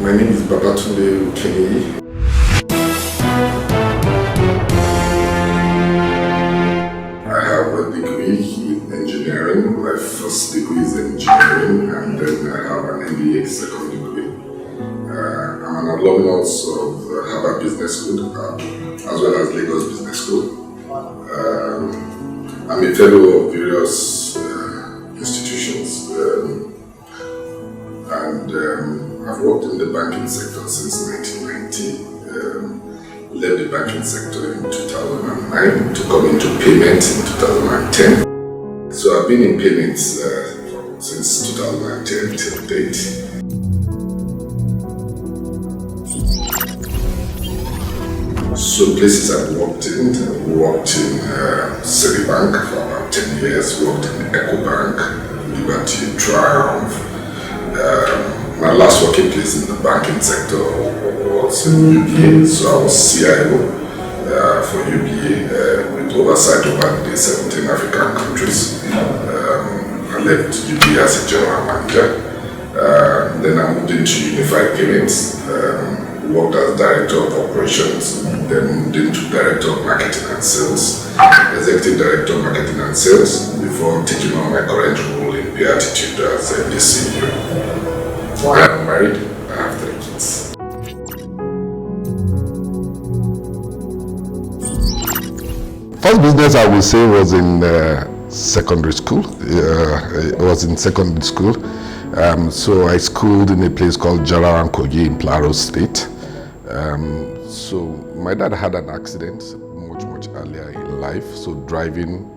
My name is Babatunde Okeniyi. I have a degree in engineering. My first degree is engineering, and then I have an MBA second degree. I'm an alumnus of Harvard Business School as well as Lagos Business School. I'm a fellow of various institutions, and I've worked in the banking sector since 1990. Led the banking sector in 2009 to come into payments in 2010. So I've been in payments since 2010 till date. So places I've worked in Citibank for about 10 years, worked in Ecobank, Liberty, Triumph. My last working place in the banking sector was in UBA, so I was CIO for UBA with oversight over the 17 African countries. I left UBA as a general manager. Then I moved into Unified Payments, worked as director of operations, then moved into director of marketing and sales, executive director of marketing and sales, before taking on my current role in PAYATTITUDE as the CEO. I'm married, I have 3 kids. First business I would say was in secondary school. It was in secondary school. So I schooled in a place called Kogi in Plateau State. So my dad had an accident much earlier in life, so driving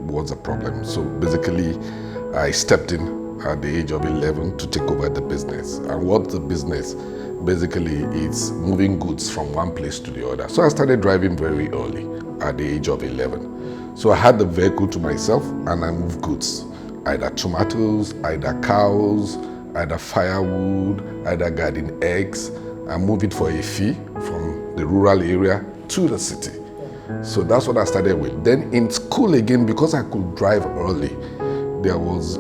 was a problem. So basically I stepped in at the age of 11 to take over the business. And what the business basically is moving goods from one place to the other. So I started driving very early at the age of 11. So I had the vehicle to myself and I moved goods, either tomatoes, either cows, either firewood, either garden eggs. I moved it for a fee from the rural area to the city. So that's what I started with. Then in school again, because I could drive early, there was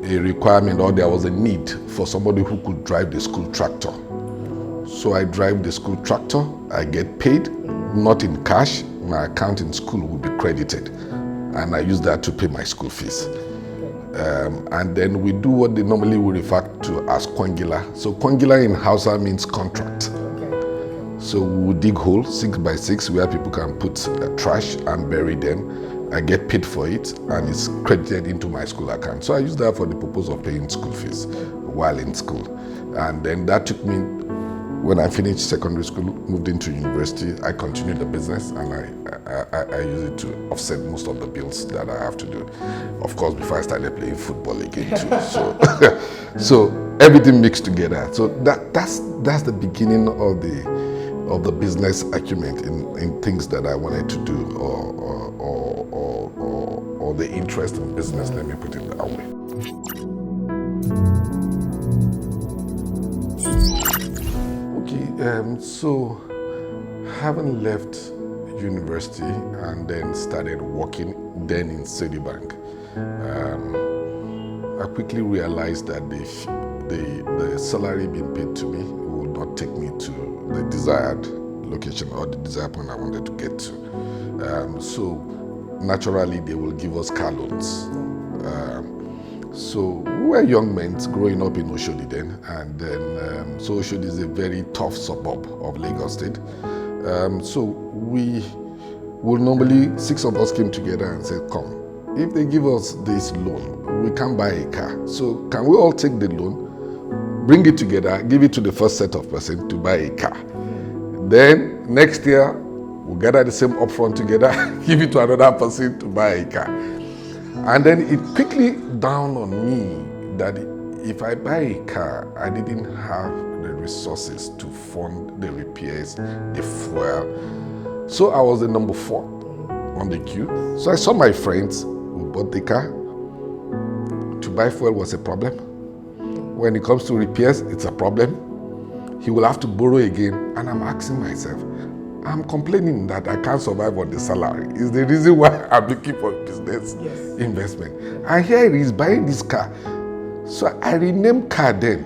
a requirement, or there was a need for somebody who could drive the school tractor. So I drive the school tractor, I get paid, not in cash, my account in school will be credited, and I use that to pay my school fees. And then we do what they normally would refer to as kwangila. So kwangila in Hausa means contract. So we dig holes 6 by 6 where people can put trash and bury them. I get paid for it and it's credited into my school account. So I use that for the purpose of paying school fees while in school. And then that took me, when I finished secondary school, moved into university, I continued the business and I use it to offset most of the bills that I have to do. Of course, before I started playing football again too. So, so everything mixed together. So that's the beginning of the business acumen in things that I wanted to do or the interest in business, let me put it that way. Okay, so having left university and then started working then in Citibank, I quickly realized that the salary being paid to me would not take me to the desired location or the desired point I wanted to get to. So naturally they will give us car loans. So we were young men growing up in Oshodi then, and then so Oshodi is a very tough suburb of Lagos State. So we will normally, 6 of us came together and said, come, if they give us this loan, we can buy a car. So can we all take the loan, bring it together, give it to the first set of person to buy a car. Then next year, we'll gather the same upfront together, give it to another person to buy a car. And then it quickly dawned on me that if I buy a car, I didn't have the resources to fund the repairs, the fuel. So I was the number 4 on the queue. So I saw my friends who bought the car. To buy fuel was a problem. When it comes to repairs, it's a problem. He will have to borrow again, and I'm asking myself, I'm complaining that I can't survive on the salary. Is the reason why I'm looking for business investment. And here he is buying this car. So I renamed car then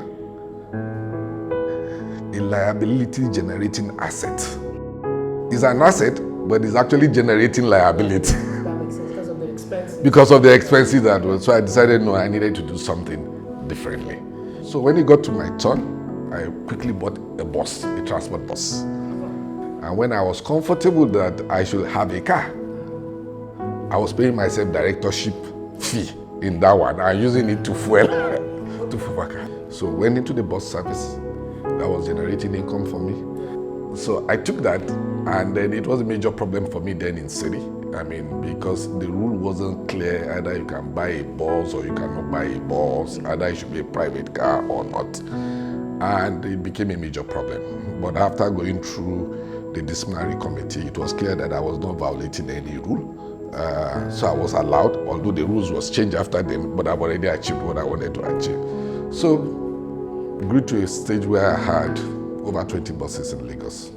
a liability generating asset. It's an asset, but it's actually generating liability. That makes sense because of the expenses. Because of the expenses that was. So I decided, no, I needed to do something differently. So when it got to my turn, I quickly bought a bus, a transport bus. And when I was comfortable that I should have a car, I was paying myself directorship fee in that one and using it to fuel my car. So went into the bus service. That was generating income for me. So I took that, and then it was a major problem for me then in city. I mean, because the rule wasn't clear, either you can buy a bus or you cannot buy a bus, either it should be a private car or not. And it became a major problem. But after going through the disciplinary committee, it was clear that I was not violating any rule. So I was allowed, although the rules was changed after then, but I've already achieved what I wanted to achieve. So grew to a stage where I had over 20 buses in Lagos.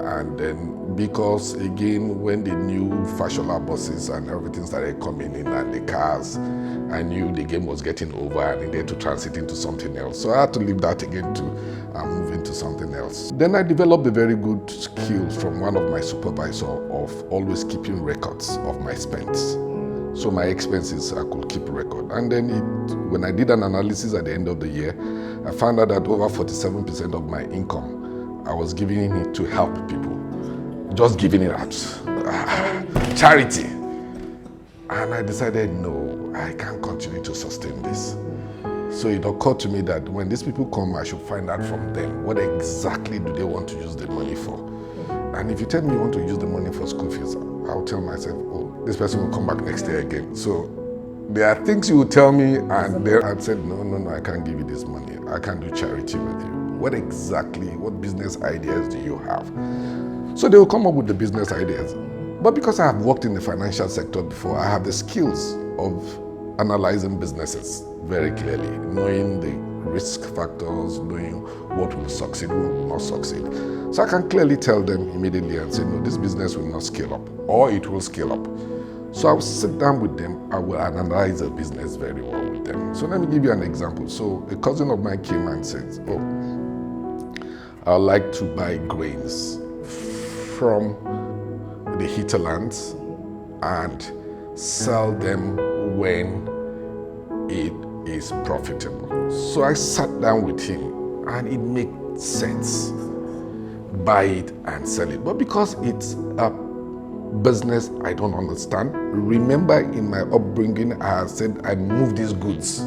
And then because again, when the new Fashola buses and everything started coming in and the cars, I knew the game was getting over and I needed to transit into something else. So I had to leave that again to move into something else. Then I developed a very good skill from one of my supervisors of always keeping records of my spends. So my expenses, I could keep record. And then when I did an analysis at the end of the year, I found out that over 47% of my income, I was giving it to help people. Just giving it out. Charity. And I decided, no, I can't continue to sustain this. So it occurred to me that when these people come, I should find out from them what exactly do they want to use the money for. And if you tell me you want to use the money for school fees, I'll tell myself, oh, this person will come back next year again. So there are things you will tell me, and then I've said, no, I can't give you this money. I can't do charity with you. What business ideas do you have? So they will come up with the business ideas. But because I have worked in the financial sector before, I have the skills of analyzing businesses very clearly, knowing the risk factors, knowing what will succeed, what will not succeed. So I can clearly tell them immediately and say, no, this business will not scale up, or it will scale up. So I will sit down with them, I will analyze the business very well with them. So let me give you an example. So a cousin of mine came and said, I'd like to buy grains from the hinterlands and sell them when it is profitable. So I sat down with him and it made sense. Buy it and sell it. But because it's a business I don't understand, remember in my upbringing I said I moved these goods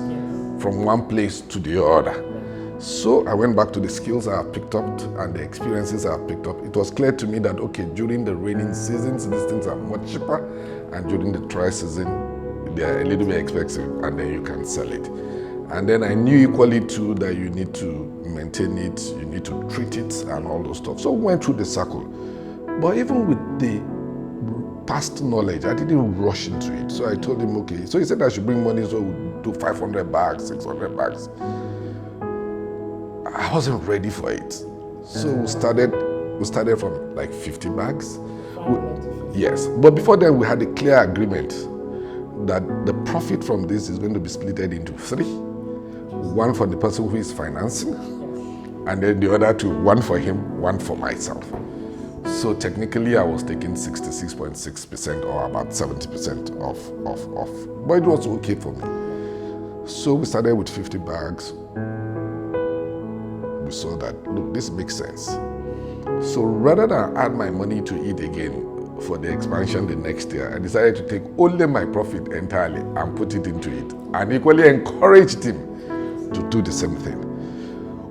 from one place to the other. So I went back to the skills I have picked up and the experiences I have picked up. It was clear to me that, okay, during the raining seasons, these things are much cheaper, and during the dry season, they are a little bit expensive, and then you can sell it. And then I knew equally too that you need to maintain it, you need to treat it, and all those stuff. So I went through the circle. But even with the past knowledge, I didn't rush into it. So I told him, okay. So he said I should bring money, so we'll do 500 bags, 600 bags. I wasn't ready for it. So we started from like 50 bags. Yes, but before then we had a clear agreement that the profit from this is going to be split into three. One for the person who is financing, and then the other two, one for him, one for myself. So technically I was taking 66.6% or about 70% off. But it was okay for me. So we started with 50 bags. We saw that, look, this makes sense. So rather than add my money to it again for the expansion the next year, I decided to take only my profit entirely and put it into it, and equally encouraged him to do the same thing.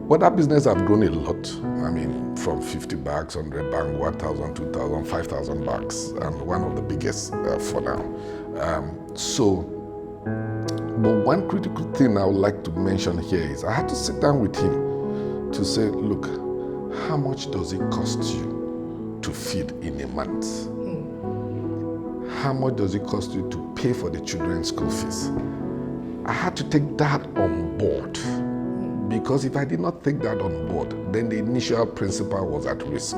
But that business have grown a lot. I mean, from 50 bags, 100 bags, 1,000, 2,000, 5,000 bags, and one of the biggest for now. But one critical thing I would like to mention here is I had to sit down with him to say, look, how much does it cost you to feed in a month? How much does it cost you to pay for the children's school fees? I had to take that on board, because if I did not take that on board, then the initial principal was at risk.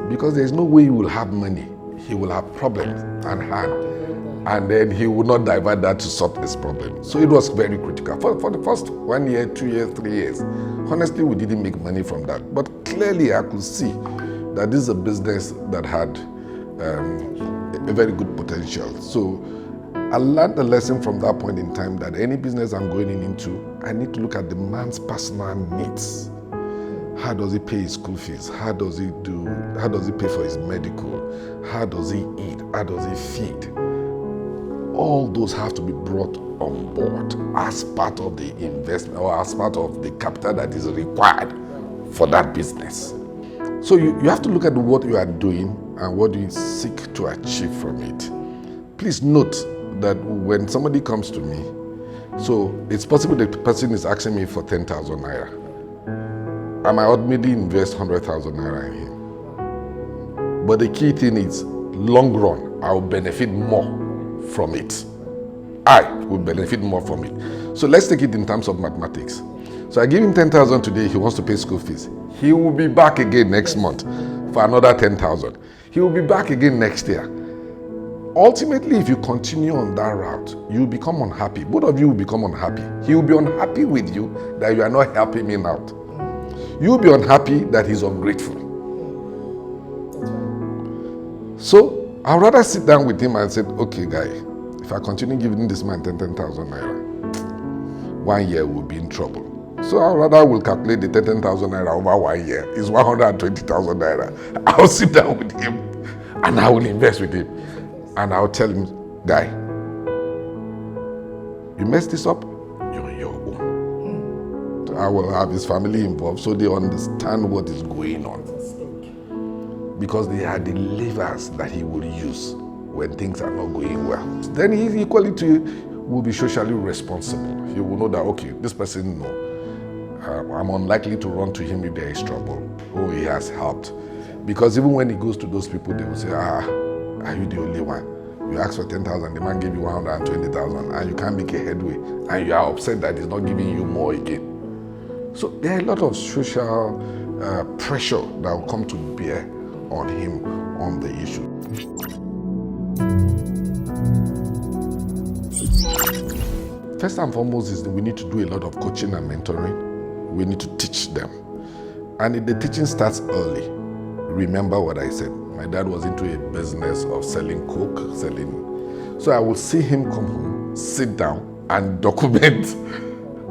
Because there's no way he will have money, he will have problems and hand. and then he would not divert that to solve his problem. So it was very critical. For the first 1 year, 2 years, 3 years, honestly, we didn't make money from that. But clearly, I could see that this is a business that had a very good potential. So I learned a lesson from that point in time that any business I'm going into, I need to look at the man's personal needs. How does he pay his school fees? How does he pay for his medical? How does he eat? How does he feed? All those have to be brought on board as part of the investment or as part of the capital that is required for that business. So you have to look at what you are doing and what you seek to achieve from it. Please note that when somebody comes to me, so it's possible that the person is asking me for 10,000 naira. I might ultimately invest 100,000 naira in him. But the key thing is, long run, I will benefit more from it. I will benefit more from it. So let's take it in terms of mathematics. So I give him 10,000 today, he wants to pay school fees. He will be back again next month for another 10,000. He will be back again next year. Ultimately, if you continue on that route, you become unhappy. Both of you will become unhappy. He will be unhappy with you that you are not helping him out. You will be unhappy that he's ungrateful. So I'd rather sit down with him and say, okay, guy, if I continue giving this man 10,000 naira, 1 year we'll be in trouble. So I rather will calculate the 10,000 naira over 1 year. It's 120,000 naira. I'll sit down with him and I will invest with him. And I'll tell him, guy, you mess this up, you're on your own. I will have his family involved so they understand what is going on. Because they are the levers that he will use when things are not going well. Then he equally will be socially responsible. He will know that, okay, this person, no, I'm unlikely to run to him if there is trouble. Oh, he has helped. Because even when he goes to those people, they will say, are you the only one? You ask for 10,000, the man gave you 120,000, and you can't make a headway, and you are upset that he's not giving you more again. So there are a lot of social pressure that will come to bear on him on the issue. First and foremost is that we need to do a lot of coaching and mentoring. We need to teach them. And the teaching starts early. Remember what I said. My dad was into a business of selling coke, So I will see him come home, sit down, and document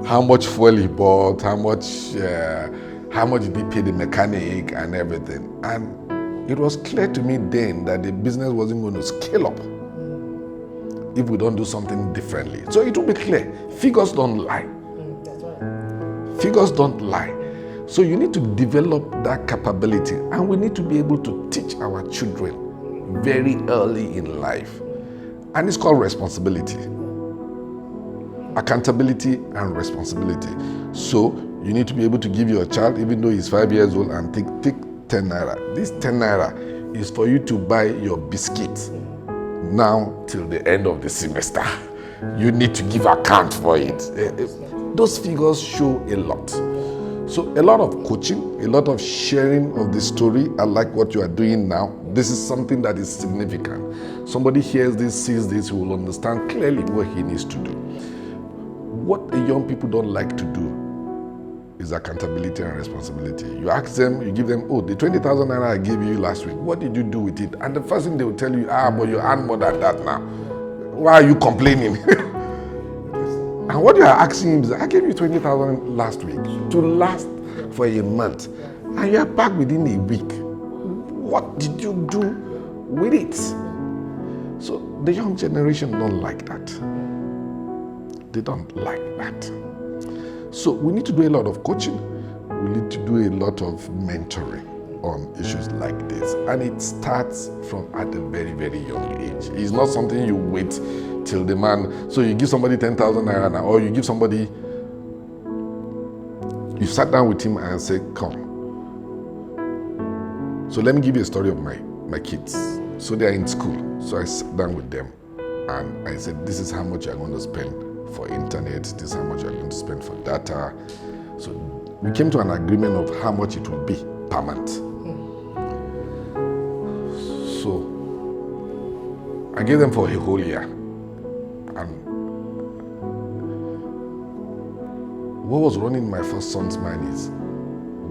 how much fuel he bought, how much did he pay the mechanic and everything. And it was clear to me then that the business wasn't going to scale up if we don't do something differently. So it will be clear. Figures don't lie. That's right. Figures don't lie. So you need to develop that capability, and we need to be able to teach our children very early in life. And it's called responsibility. Accountability and responsibility. So you need to be able to give your child, even though he's 5 years old, and take 10 naira. This 10 naira is for you to buy your biscuits now till the end of the semester. You need to give account for it. Those figures show a lot. So a lot of coaching, a lot of sharing of the story. I like what you are doing now. This is something that is significant. Somebody hears this, sees this, who will understand clearly what he needs to do. What the young people don't like to do is accountability and responsibility. You ask them, you give them, oh, the 20,000 naira I gave you last week, what did you do with it? And the first thing they will tell you, but you earn more than that now. Why are you complaining? And what you are asking him is, I gave you 20,000 last week to last for a month, and you are back within a week. What did you do with it? So the young generation don't like that. They don't like that. So we need to do a lot of coaching. We need to do a lot of mentoring on issues like this. And it starts from at a very, very young age. It's not something you wait till the man, so you give somebody 10,000 naira now, or you give somebody, you sat down with him and say, come. So let me give you a story of my kids. So they are in school. So I sat down with them and I said, this is how much you're going to spend for internet, this is how much you're going to spend for data. So we came to an agreement of how much it will be per month. So I gave them for a whole year. what was running my first son's mind is,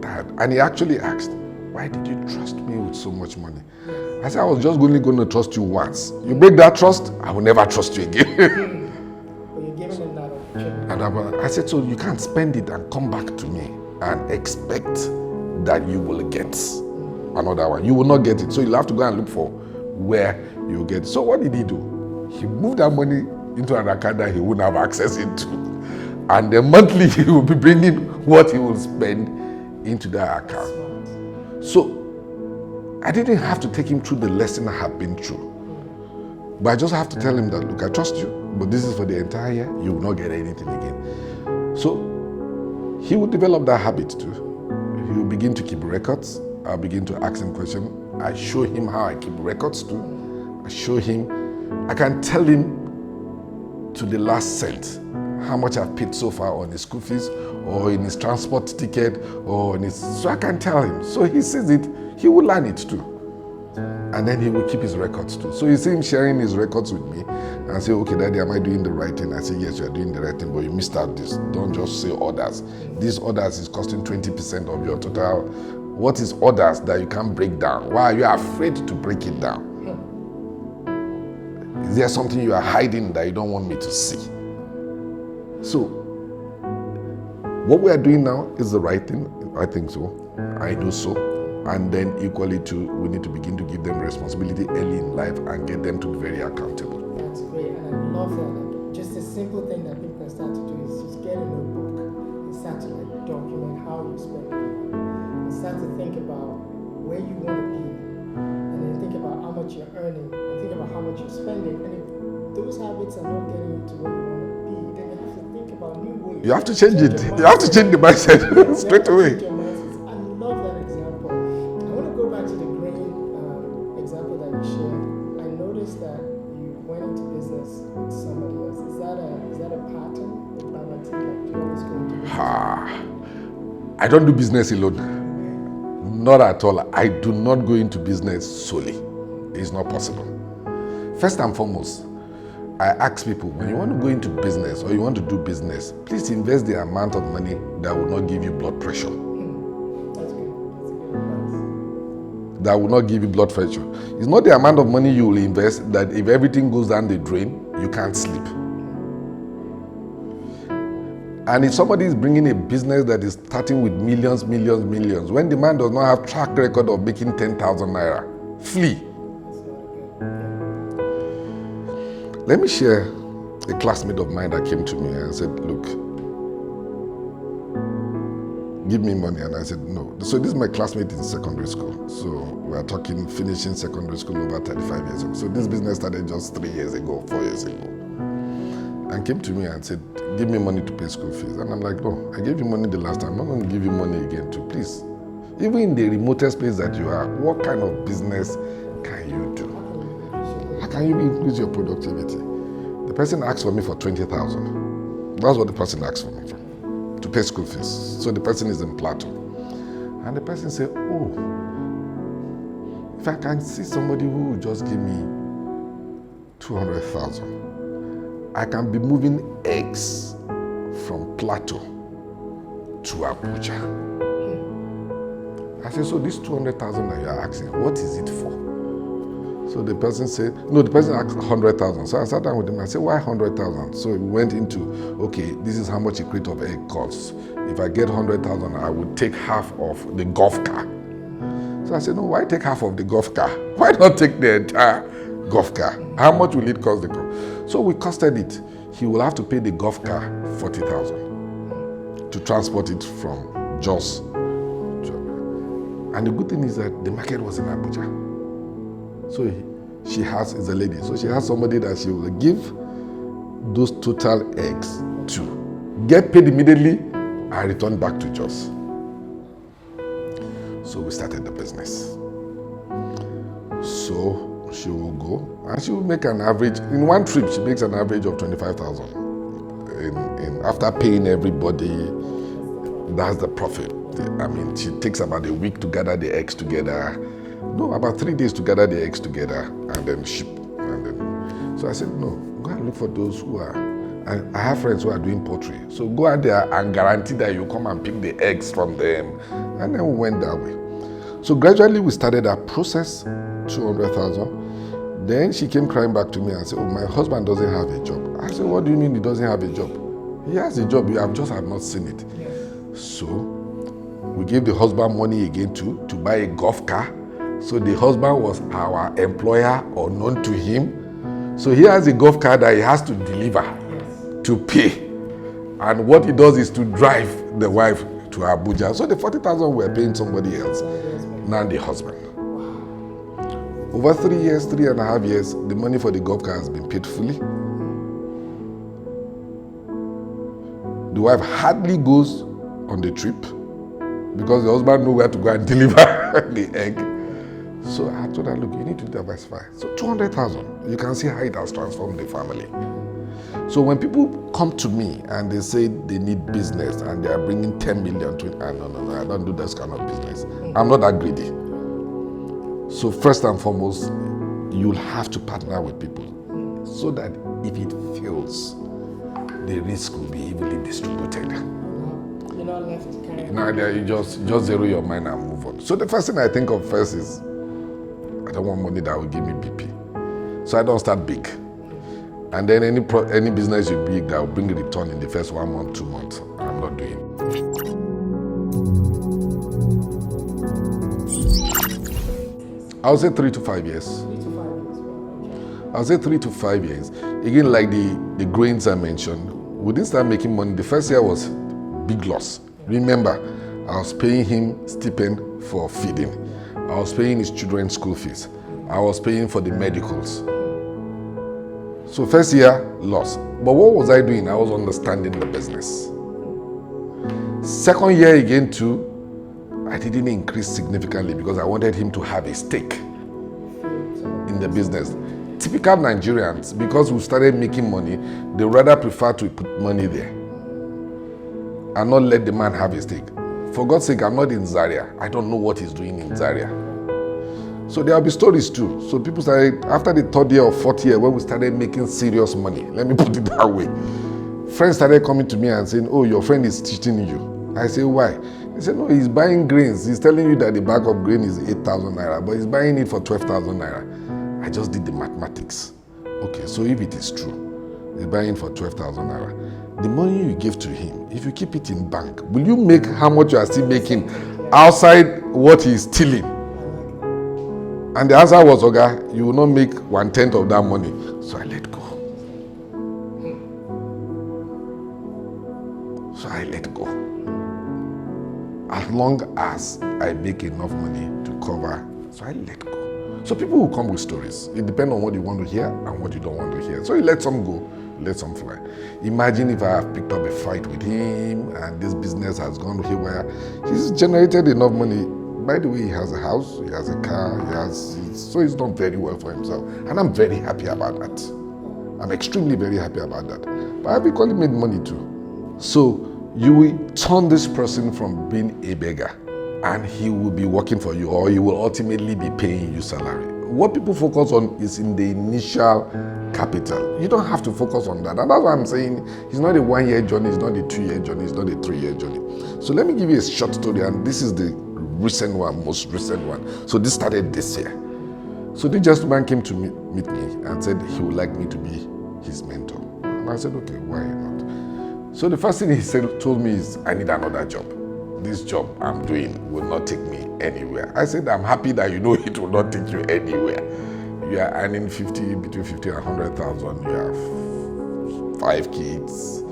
Dad, and he actually asked, why did you trust me with so much money? I said, I was just only going to trust you once. You break that trust, I will never trust you again. But you're giving him that opportunity. And I said, so you can't spend it and come back to me and expect that you will get another one. You will not get it. So you'll have to go and look for where you get it. So what did he do? He moved that money into an account that he wouldn't have access into. And then monthly he will be bringing what he will spend into that account. So I didn't have to take him through the lesson I have been through. But I just have to tell him that, look, I trust you, but this is for the entire year. You will not get anything again. So he will develop that habit too. He will begin to keep records. I'll begin to ask him questions. I show him how I keep records too. I show him, I can tell him to the last cent how much I've paid so far on his school fees or in his transport ticket or in his, so I can tell him. So he sees it, he will learn it too. And then he will keep his records too. So you see him sharing his records with me and say, okay, Daddy, am I doing the right thing? I say, yes, you are doing the right thing, but you missed out this. Don't just say others. These others is costing 20% of your total. What is others that you can't break down? Why are you afraid to break it down? Is there something you are hiding that you don't want me to see? So, what we are doing now is the right thing. I think so. I do so. And then equally too, we need to begin to give them responsibility early in life and get them to be very accountable. That's great, and I love that. Like, just a simple thing that people can start to do is just get a notebook and start to like document how you spend it. And start to think about where you want to be, and then think about how much you're earning, and think about how much you're spending. And if those habits are not getting you to where you want to be, then you have to think about new ways. You have to change it. You have to change the mindset straight away. I love that example. I want to go back to the grain example that you shared. I noticed that you went into business with somebody else. Is that a pattern with Babatunde? Like, do you always go into business? I don't do business alone. Not at all. I do not go into business solely. It's not possible. First and foremost, I ask people, when you want to go into business or you want to do business, please invest the amount of money that will not give you blood pressure. That's good. That's a good advice. That will not give you blood pressure. It's not the amount of money you will invest that if everything goes down the drain, you can't sleep. And if somebody is bringing a business that is starting with millions, when the man does not have track record of making 10,000 naira, flee. Let me share a classmate of mine that came to me and said, look, give me money. And I said, no. So this is my classmate in secondary school. So we are talking finishing secondary school over 35 years ago. So this business started just 3 years ago, 4 years ago. And came to me and said, give me money to pay school fees. And I'm like, no, I gave you money the last time. I'm not going to give you money again too, please. Even in the remotest place that you are, what kind of business can you do? How can you increase your productivity? The person asked for me for 20,000. That's what the person asked for me for, to pay school fees. So the person is in Plateau. And the person said, oh, if I can see somebody who will just give me 200,000, I can be moving eggs from Plateau to Abuja. I said, so this 200,000 that you are asking, what is it for? So the person said, no, the person asked 100,000. So I sat down with him and I said, why 100,000? So we went into, okay, this is how much a crate of egg costs. If I get 100,000, I would take half of the golf car. So I said, no, why take half of the golf car? Why not take the entire golf car? How much will it cost the golf? So we costed it. He will have to pay the golf car 40,000 to transport it from Jos. And the good thing is that the market was in Abuja. So she is a lady. So she has somebody that she will give those total eggs to, get paid immediately, and return back to Jos. So we started the business. So she will go and she will make an average, in one trip she makes an average of 25,000. After paying everybody, that's the profit. I mean, she takes about a week to gather the eggs together. No, about 3 days to gather the eggs together and then ship. So I said, no, go and look for those who are And I have friends who are doing poultry. So go out there and guarantee that you come and pick the eggs from them. And then we went that way. So gradually we started that process, 200,000. Then she came crying back to me and said, oh, my husband doesn't have a job. I said, what do you mean he doesn't have a job? He has a job, you have not seen it. Yes. So we gave the husband money again to buy a golf car. So the husband was our employer, unknown to him. So he has a golf car that he has to deliver, to pay. And what he does is to drive the wife to Abuja. So the 40,000 we're paying somebody else, now the husband. Over 3.5 years, the money for the golf car has been paid fully. The wife hardly goes on the trip because the husband knows where to go and deliver the egg. So I told her, look, you need to diversify. So 200,000, you can see how it has transformed the family. So when people come to me and they say they need business and they are bringing 10 million to no, I don't do this kind of business. I'm not that greedy. So first and foremost, you'll have to partner with people so that if it fails, the risk will be evenly distributed. You're not left to carry. Now you just zero your mind and move on. So the first thing I think of first is, I don't want money that will give me BP. So I don't start big. And then any business you big that will bring a return in the first 1 month, 2 months, I'm not doing. I would say 3 to 5 years. 3 to 5 years. I would say 3 to 5 years. Again, like the grains I mentioned, we didn't start making money. The first year was big loss. Remember, I was paying him stipend for feeding. I was paying his children's school fees. I was paying for the medicals. So first year, loss. But what was I doing? I was understanding the business. Second year again too, I didn't increase significantly because I wanted him to have a stake in the business. Typical Nigerians, because we started making money, they rather prefer to put money there and not let the man have a stake. For God's sake, I'm not in Zaria. I don't know what he's doing in Zaria. So there will be stories too. So people started, after the third year or fourth year, when we started making serious money, let me put it that way, friends started coming to me and saying, oh, your friend is cheating you. I say, why? He said, no, he's buying grains. He's telling you that the bag of grain is 8,000 naira, but he's buying it for 12,000 naira. I just did the mathematics. Okay, so if it is true, he's buying for 12,000 naira. The money you give to him, if you keep it in bank, will you make how much you are still making outside what he's stealing? And the answer was, Oga, you will not make 1/10 of that money. So I let go. As long as I make enough money to cover, so I let go. So people will come with stories. It depends on what you want to hear and what you don't want to hear. So you let some go, let some fly. Imagine if I have picked up a fight with him and this business has gone haywire. He's generated enough money. By the way, he has a house, he has a car, so he's done very well for himself. And I'm very happy about that. I'm extremely very happy about that. But I've equally made money too. So you will turn this person from being a beggar and he will be working for you, or he will ultimately be paying you salary. What people focus on is in the initial capital. You don't have to focus on that. And that's why I'm saying it's not a 1-year journey, it's not a 2-year journey, it's not a 3-year journey. So let me give you a short story, and this is the recent one, most recent one. So this started this year. So the gentleman came to meet me and said he would like me to be his mentor. And I said, okay, why not? So the first thing he told me is, I need another job. This job I'm doing will not take me anywhere. I said, I'm happy that you know it will not take you anywhere. You are earning between 50 and 100,000. You have 5 kids.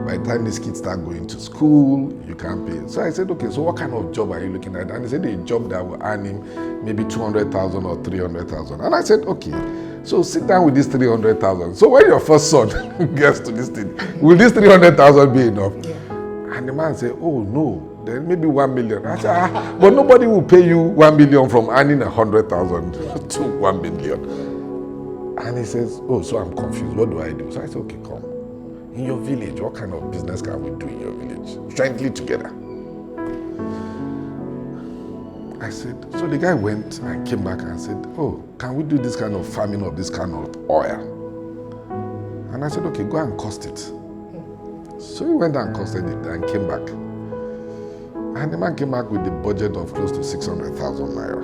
By the time these kids start going to school, you can't pay. So I said, okay, so what kind of job are you looking at? And he said, a job that will earn him maybe 200,000 or 300,000. And I said, okay, so sit down with this 300,000. So when your first son gets to this thing, will this 300,000 be enough? Yeah. And the man said, oh no, then maybe 1 million. I said, but nobody will pay you 1 million from earning 100,000 to 1 million. And he says, oh, so I'm confused. What do I do? So I said, okay, come. In your village, what kind of business can we do in your village? Jointly together. I said, so the guy went and came back and said, oh, can we do this kind of farming of this kind of oil? And And I said, okay, go and cost it. So he went and costed it and came back. And the man came back with a budget of close to 600,000 naira.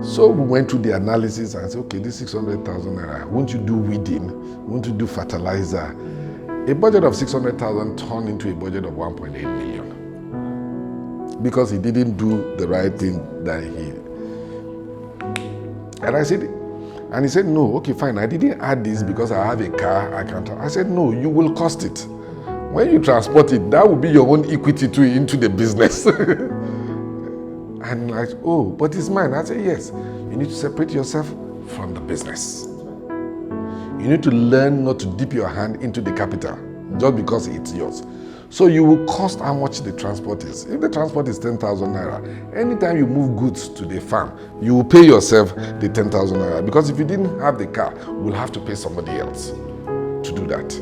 So we went through the analysis and said, okay, this 600,000 naira, won't you do weeding? Won't you do fertilizer? A budget of 600,000 turned into a budget of 1.8 million. Because he didn't do the right thing that he... And I said, and he said, no, okay, fine, I didn't add this because I have a car, I can't. I said, no, you will cost it. When you transport it, that will be your own equity into the business. And like, oh, but it's mine. I said, yes. You need to separate yourself from the business. You need to learn not to dip your hand into the capital just because it's yours. So you will cost how much the transport is. If the transport is 10,000 naira, anytime you move goods to the farm, you will pay yourself the 10,000 naira. Because if you didn't have the car, we'll have to pay somebody else to do that.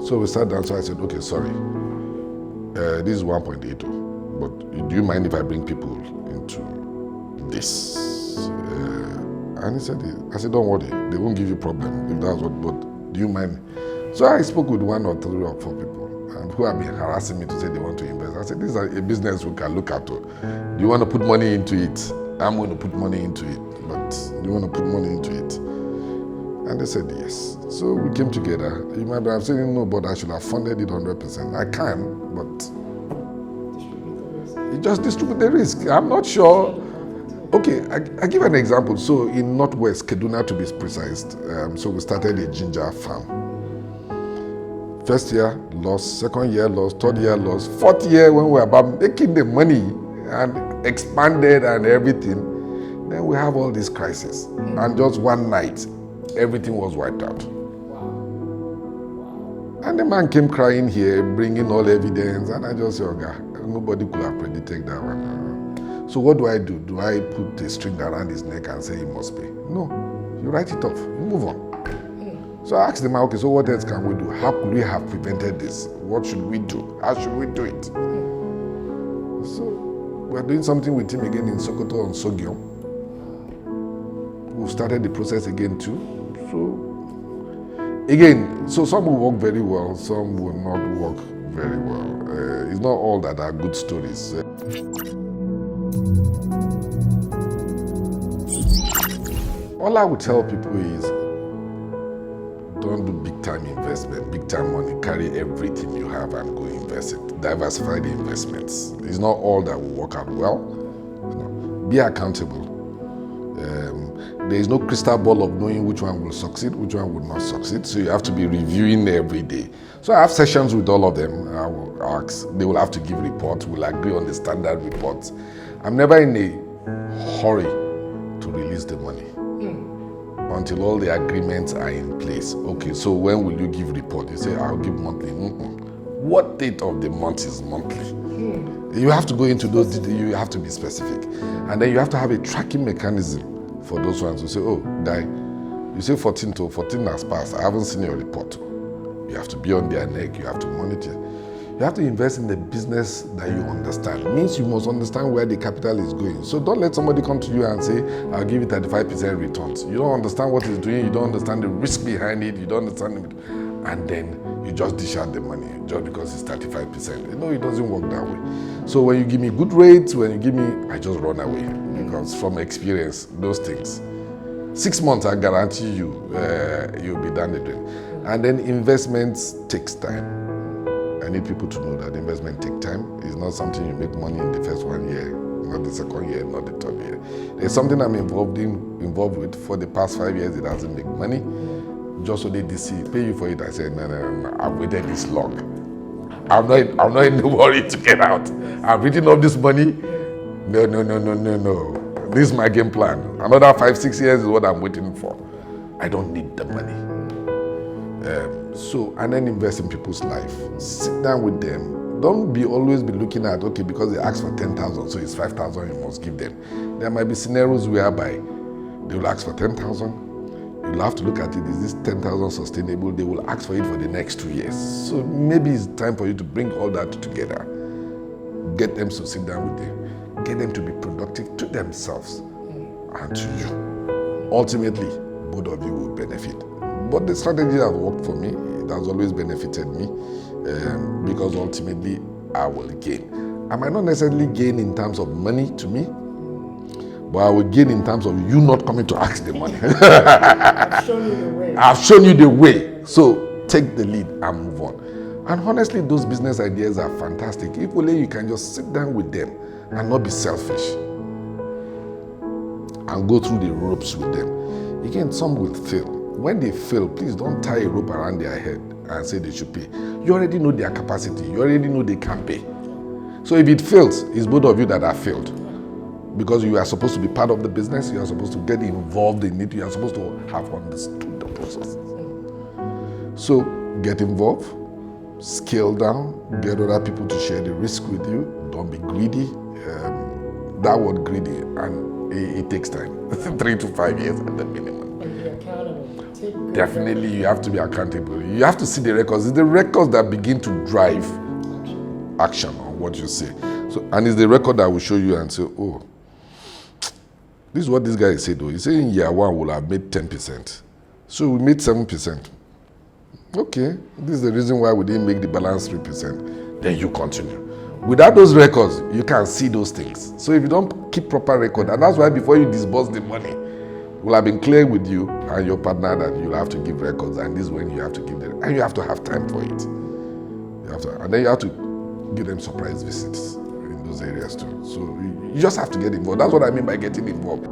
So we sat down, so I said, okay, sorry, this is 1.82, but do you mind if I bring people into this? And he said, I said, don't worry, they won't give you problem if that's what, but do you mind? So I spoke with 1 or 3 or 4 people who have been harassing me to say they want to invest. I said, this is a business we can look at. Do you want to put money into it? I'm going to put money into it, but do you want to put money into it? And they said yes. So we came together. You might be saying, no, but I should have funded it 100%. I can, but you just distribute the risk. I'm not sure. Okay, I give an example. So in Northwest, Kaduna to be precise, so we started a ginger farm. First year, lost. Second year, lost. Third year, lost. Fourth year, when we were about making the money and expanded and everything, then we have all these crises. And just one night, everything was wiped out. And the man came crying here, bringing all evidence, and I just said, okay, nobody could have predicted that one. So what do? Do I put a string around his neck and say he must pay? No, you write it off, you move on. So I asked the man, okay, so what else can we do? How could we have prevented this? What should we do? How should we do it? So we're doing something with him again in Sokoto on Sogyom. We started the process again too. So again, so some will work very well, some will not work very well. It's not all that are good stories. All I would tell people is, don't do big-time investment, big-time money. Carry everything you have and go invest it. Diversify the investments. It's not all that will work out well. Be accountable. There is no crystal ball of knowing which one will succeed, which one will not succeed. So you have to be reviewing every day. So I have sessions with all of them. I will ask. They will have to give reports. We'll agree on the standard reports. I'm never in a hurry to release the money until all the agreements are in place. Okay, so when will you give report? You say, I'll give monthly. What date of the month is monthly? You have to go into those details. You have to be specific. And then you have to have a tracking mechanism for those ones who say, oh, guy, you say 14 to 14 has passed. I haven't seen your report. You have to be on their neck. You have to monitor. You have to invest in the business that you understand. It means you must understand where the capital is going. So don't let somebody come to you and say, I'll give you 35% returns. You don't understand what it's doing. You don't understand the risk behind it. You don't understand it. And then you just dish out the money just because it's 35%. You know, it doesn't work that way. So when you give me good rates, when you give me, I just run away. Because from experience, those things. 6 months, I guarantee you, you'll be done with it. And then investments takes time. I need people to know that investment takes time. It's not something you make money in the first 1 year, not the second year, not the third year. There's something I'm involved with for the past 5 years. It doesn't make money. Just so they pay you for it. I said, no, I've waited this long. I'm not in the worry to get out. I've written off this money. No. This is my game plan. Another 5-6 years is what I'm waiting for. I don't need the money. And then invest in people's life. Sit down with them. Don't always be looking at, okay, because they ask for 10,000, so it's 5,000 you must give them. There might be scenarios whereby they will ask for 10,000. You'll have to look at it, is this 10,000 sustainable? They will ask for it for the next 2 years. So maybe it's time for you to bring all that together. Get them to sit down with them. Get them to be productive to themselves and to you. Ultimately, both of you will benefit. But the strategy has worked for me. It has always benefited me because ultimately I will gain. I might not necessarily gain in terms of money to me, but I will gain in terms of you not coming to ask the money. I've shown you the way. I've shown you the way. So take the lead and move on. And honestly, those business ideas are fantastic. If only you can just sit down with them and not be selfish and go through the ropes with them. Again, some will fail. When they fail, please don't tie a rope around their head and say they should pay. You already know their capacity. You already know they can pay. So if it fails, it's both of you that have failed. Because you are supposed to be part of the business, you are supposed to get involved in it, you are supposed to have understood the process. So get involved, scale down, get other people to share the risk with you. Don't be greedy. That word greedy, and it takes time. 3 to 5 years at the minimum. And be accountable. Definitely, you have to be accountable. You have to see the records. It's the records that begin to drive action on what you say. So, and it's the record that will show you and say, oh, this is what this guy said though. He said in year 1 we'll have made 10%. So we made 7%. Okay, this is the reason why we didn't make the balance 3%. Then you continue. Without those records, you can't see those things. So if you don't keep proper record, and that's why before you disburse the money, we'll have been clear with you and your partner that you'll have to give records, and this is when you have to give them, and you have to have time for it. You have to, and then you have to give them surprise visits in those areas too. So you just have to get involved. That's what I mean by getting involved.